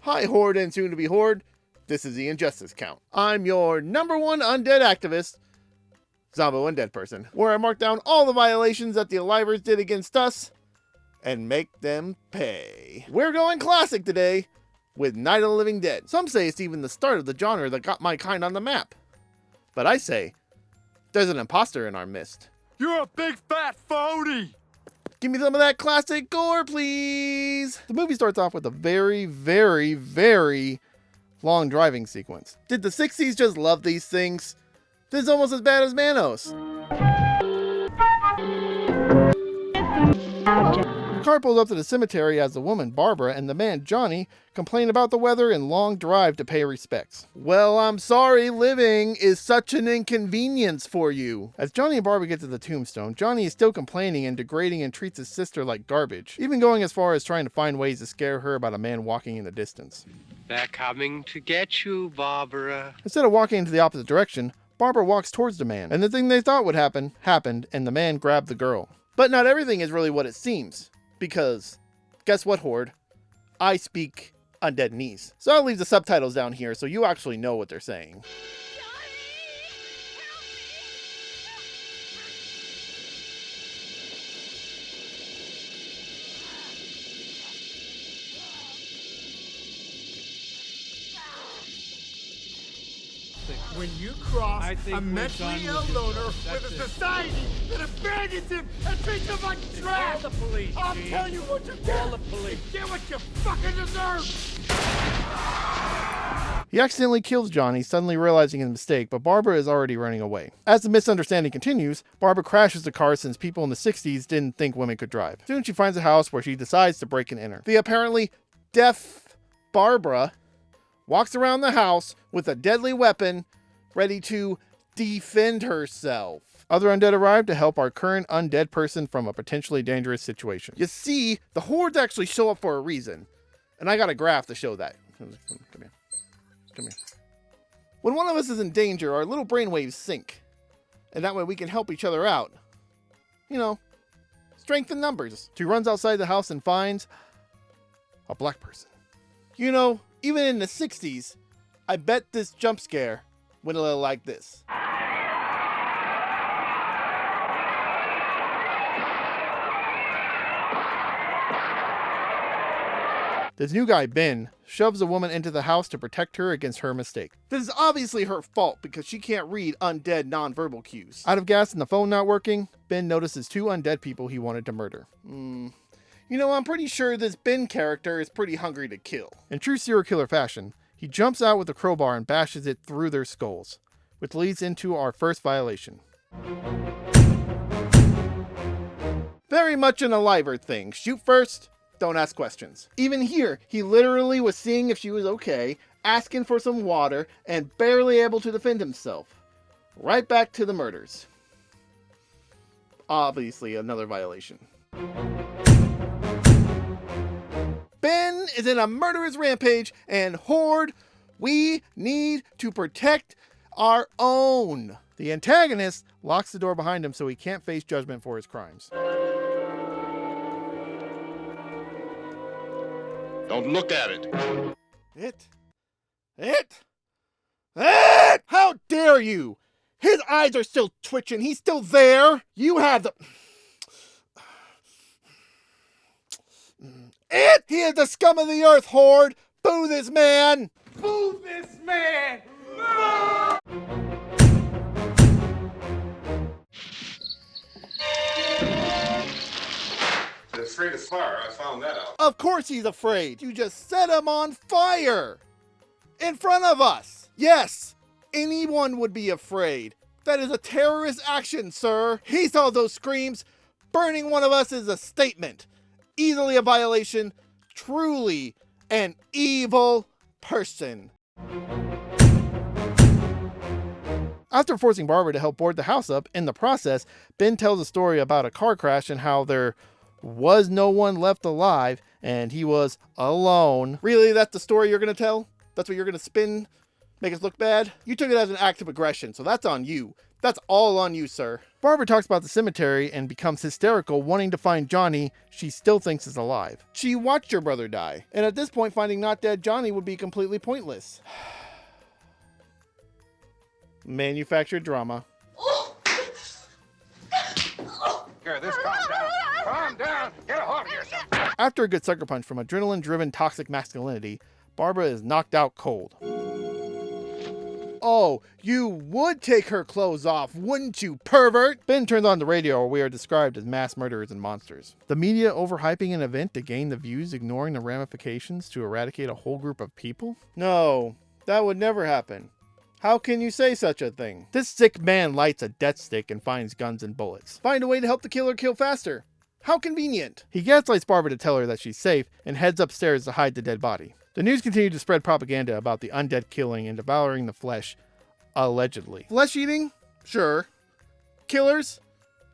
Hi, Horde and soon to be Horde. This is the Injustice Count. I'm your #1 undead activist, Zombo Undead Person, where I mark down all the violations that the Alivers did against us and make them pay. We're going classic today with Night of the Living Dead. Some say it's even the start of the genre that got my kind on the map. But I say, there's an imposter in our midst. You're a big fat phony! Give me some of that classic gore, please. The movie starts off with a very, very, very long driving sequence. Did the 60s just love these things? This is almost as bad as Manos. The car pulls up to the cemetery as the woman, Barbara, and the man, Johnny, complain about the weather and long drive to pay respects. Well, I'm sorry, living is such an inconvenience for you. As Johnny and Barbara get to the tombstone, Johnny is still complaining and degrading and treats his sister like garbage, even going as far as trying to find ways to scare her about a man walking in the distance. They're coming to get you, Barbara. Instead of walking into the opposite direction, Barbara walks towards the man, and the thing they thought would happen, happened, and the man grabbed the girl. But not everything is really what it seems, because guess what, Horde? I speak Undeadnese. So I'll leave the subtitles down here so you actually know what they're saying. When you cross a mentally ill loner with a society that abandons him and treats him like trash, Call the police, I'll Chief. tell you what you Call get. the police. You get what you fucking deserve. He accidentally kills Johnny, suddenly realizing his mistake, but Barbara is already running away. As the misunderstanding continues, Barbara crashes the car since people in the 60s didn't think women could drive. Soon she finds a house where she decides to break and enter. The apparently deaf Barbara walks around the house with a deadly weapon, ready to defend herself. Other undead arrive to help our current undead person from a potentially dangerous situation. You see, the Hordes actually show up for a reason. And I got a graph to show that. Come here. Come here. When one of us is in danger, our little brainwaves sync. And that way we can help each other out. You know, strength in numbers. She runs outside the house and finds a black person. You know, even in the 60s, I bet this jump scare went a little like this. This new guy, Ben, shoves a woman into the house to protect her against her mistake. This is obviously her fault because she can't read undead nonverbal cues. Out of gas and the phone not working, Ben notices 2 undead people he wanted to murder. You know, I'm pretty sure this Ben character is pretty hungry to kill. In true serial killer fashion, he jumps out with a crowbar and bashes it through their skulls, which leads into our first violation. Very much an Aliver thing. Shoot first, don't ask questions. Even here, he literally was seeing if she was okay, asking for some water, and barely able to defend himself. Right back to the murders. Obviously, another violation. Ben is in a murderous rampage, and Horde, we need to protect our own. The antagonist locks the door behind him so he can't face judgment for his crimes. Don't look at it. It! How dare you! His eyes are still twitching. He's still there. You have the... He is the scum of the earth, Horde. Boo this man. Boo this man! He's afraid of fire. I found that out. Of course he's afraid. You just set him on fire. In front of us. Yes, anyone would be afraid. That is a terrorist action, sir. He saw those screams. Burning one of us is a statement. Easily a violation. Truly an evil person. After forcing Barbara to help board the house up, in the process, Ben tells a story about a car crash and how there was no one left alive and he was alone. Really, that's the story you're going to tell? That's what you're going to spin? Make us look bad? You took it as an act of aggression, so that's on you. That's all on you, sir. Barbara talks about the cemetery and becomes hysterical, wanting to find Johnny she still thinks is alive. She watched her brother die, and at this point finding not dead Johnny would be completely pointless. Manufactured drama. Here, this calm down. Calm down. Get a hold of yourself. After a good sucker punch from adrenaline-driven toxic masculinity, Barbara is knocked out cold. Oh, you would take her clothes off, wouldn't you, pervert? Ben turns on the radio where we are described as mass murderers and monsters. The media overhyping an event to gain the views, ignoring the ramifications to eradicate a whole group of people? No, that would never happen. How can you say such a thing? This sick man lights a death stick and finds guns and bullets. Find a way to help the killer kill faster. How convenient. He gaslights Barbara to tell her that she's safe and heads upstairs to hide the dead body. The news continued to spread propaganda about the undead killing and devouring the flesh, allegedly. Flesh eating? Sure. Killers?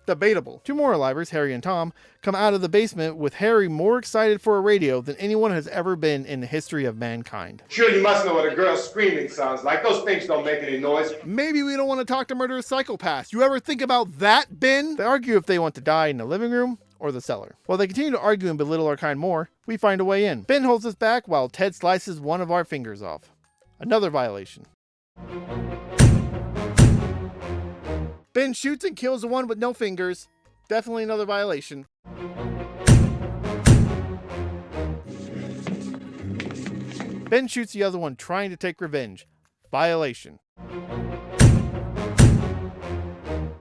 Debatable. Two more Alivers, Harry and Tom, come out of the basement with Harry more excited for a radio than anyone has ever been in the history of mankind. Sure, you must know what a girl screaming sounds like. Those things don't make any noise. Maybe we don't want to talk to murderous psychopaths. You ever think about that, Ben? They argue if they want to die in the living room or the cellar. While they continue to argue and belittle our kind more, we find a way in. Ben holds us back while Ted slices one of our fingers off. Another violation. Ben shoots and kills the one with no fingers. Definitely another violation. Ben shoots the other one trying to take revenge. Violation.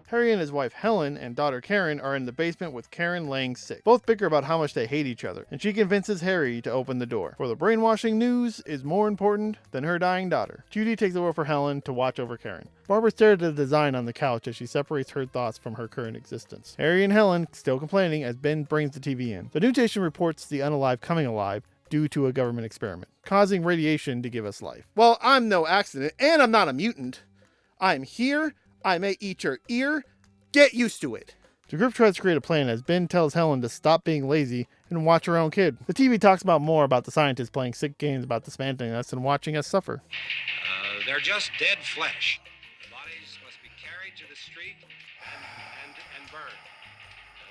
Harry and his wife Helen and daughter Karen are in the basement with Karen laying sick. Both bicker about how much they hate each other, and she convinces Harry to open the door. For the brainwashing news is more important than her dying daughter. Judy takes over for Helen to watch over Karen. Barbara stares at the design on the couch as she separates her thoughts from her current existence. Harry and Helen still complaining as Ben brings the TV in. The news station reports the unalive coming alive due to a government experiment, causing radiation to give us life. Well, I'm no accident, and I'm not a mutant. I'm here. I may eat your ear. Get used to it. The group tries to create a plan as Ben tells Helen to stop being lazy and watch her own kid. The TV talks more about the scientists playing sick games about dismantling us and watching us suffer. They're just dead flesh. The bodies must be carried to the street and burned.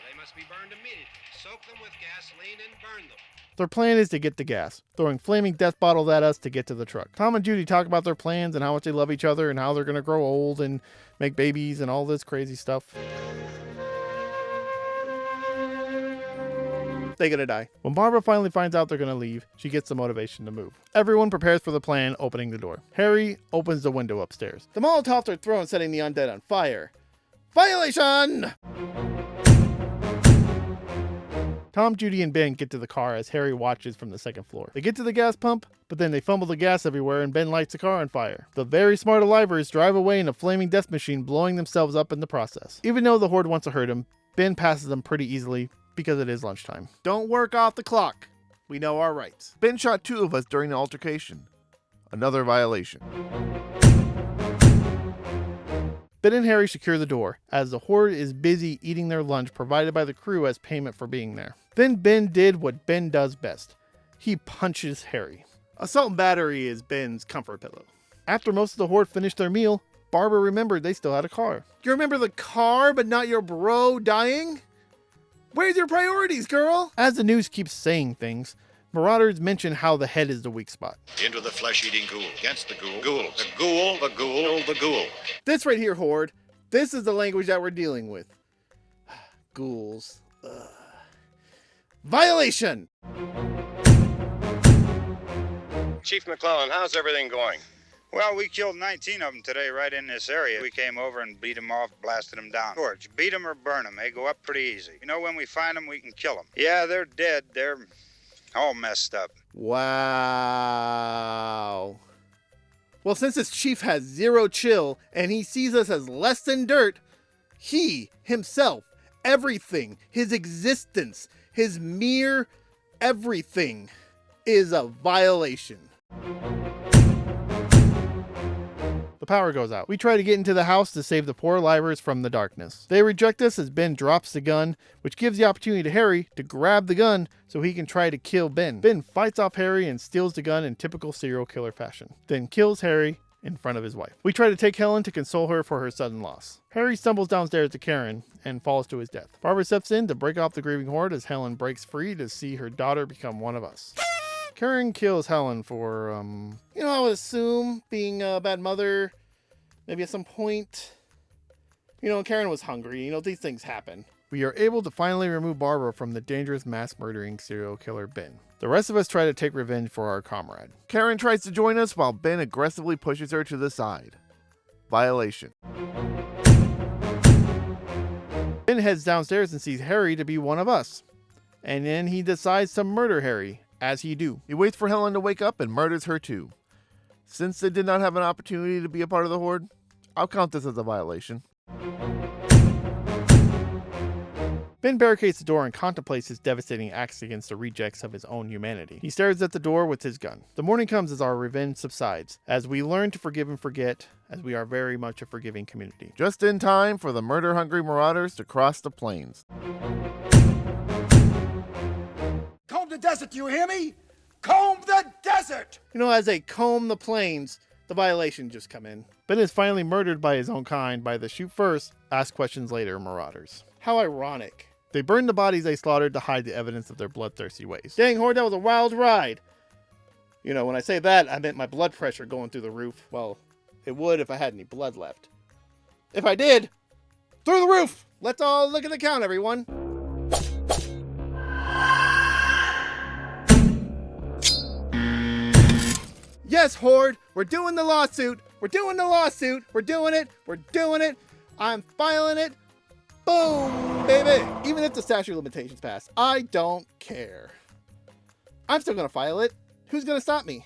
They must be burned immediately. Soak them with gasoline and burn them. Their plan is to get the gas, throwing flaming death bottles at us to get to the truck. Tom and Judy talk about their plans and how much they love each other and how they're going to grow old and make babies and all this crazy stuff. They're going to die. When Barbara finally finds out they're going to leave, she gets the motivation to move. Everyone prepares for the plan, opening the door. Harry opens the window upstairs. The Molotovs are thrown, setting the undead on fire. Violation! Tom, Judy, and Ben get to the car as Harry watches from the second floor. They get to the gas pump, but then they fumble the gas everywhere and Ben lights the car on fire. The very smart Alivers drive away in a flaming death machine, blowing themselves up in the process. Even though the Horde wants to hurt him, Ben passes them pretty easily because it is lunchtime. Don't work off the clock. We know our rights. Ben shot two of us during the altercation. Another violation. Ben and Harry secure the door, as the Horde is busy eating their lunch provided by the crew as payment for being there. Then Ben did what Ben does best. He punches Harry. Assault and battery is Ben's comfort pillow. After most of the Horde finished their meal, Barbara remembered they still had a car. You remember the car, but not your bro dying? Where's your priorities, girl? As the news keeps saying things, Marauders mention how the head is the weak spot. Into the flesh-eating ghoul. Against the ghoul. Ghouls. The ghoul, the ghoul, the ghoul. This right here, Horde. This is the language that we're dealing with. Ghouls. Ugh. Violation! Chief McClellan, how's everything going? Well, we killed 19 of them today right in this area. We came over and beat them off, blasted them down. George, beat them or burn them. They go up pretty easy. You know, when we find them, we can kill them. Yeah, they're dead. They're all messed up. Wow. Well, since this chief has zero chill and he sees us as less than dirt, he, himself, everything, his existence, his mere everything is a violation. The power goes out. We try to get into the house to save the poor Alivers from the darkness. They reject us as Ben drops the gun, which gives the opportunity to Harry to grab the gun so he can try to kill Ben. Ben fights off Harry and steals the gun in typical serial killer fashion, then kills Harry in front of his wife. We try to take Helen to console her for her sudden loss. Harry stumbles downstairs to Karen and falls to his death. Barbara steps in to break off the grieving horde as Helen breaks free to see her daughter become one of us. Karen kills Helen for, I would assume being a bad mother. Maybe at some point, Karen was hungry. These things happen. We are able to finally remove Barbara from the dangerous mass murdering serial killer Ben. The rest of us try to take revenge for our comrade. Karen tries to join us while Ben aggressively pushes her to the side. Violation. Ben heads downstairs and sees Harry to be one of us. And then he decides to murder Harry, as he do. He waits for Helen to wake up and murders her too. Since they did not have an opportunity to be a part of the Horde, I'll count this as a violation. Ben barricades the door and contemplates his devastating acts against the rejects of his own humanity. He stares at the door with his gun. The morning comes as our revenge subsides, as we learn to forgive and forget, as we are very much a forgiving community. Just in time for the murder-hungry marauders to cross the plains. Comb the desert, you hear me? Comb the desert! As they comb the plains, the violations just come in. Ben is finally murdered by his own kind by the shoot first, ask questions later marauders. How ironic. They burned the bodies they slaughtered to hide the evidence of their bloodthirsty ways. Dang, Horde, that was a wild ride. When I say that, I meant my blood pressure going through the roof. Well, it would if I had any blood left. If I did, through the roof! Let's all look at the count, everyone. Yes, Horde, we're doing the lawsuit. We're doing the lawsuit. We're doing it. We're doing it. I'm filing it. Boom, baby. Even if the statute of limitations pass, I don't care. I'm still going to file it. Who's going to stop me?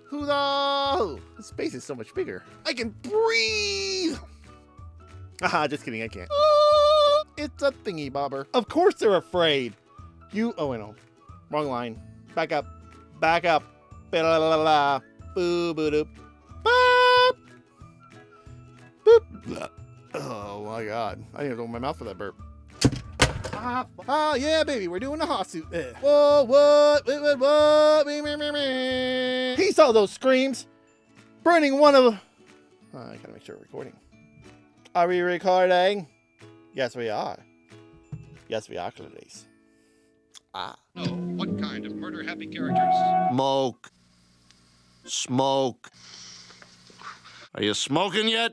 Who the... The space is so much bigger. I can breathe. Haha, just kidding. I can't. Oh, it's a thingy bobber. Of course they're afraid. Oh, wait, no. Wrong line. Back up. Back up. Ba-la-la-la-la. Boo-boo-doop. Boop. Boop. Oh my god. I didn't have to open my mouth for that burp. Yeah, baby, we're doing a lawsuit. Whoa, what? He saw those screams. Burning one of... I gotta make sure we're recording. Are we recording? Yes, we are. Yes, we are, Clarice. No, what kind of murder-happy characters? Smoke. Smoke. Are you smoking yet?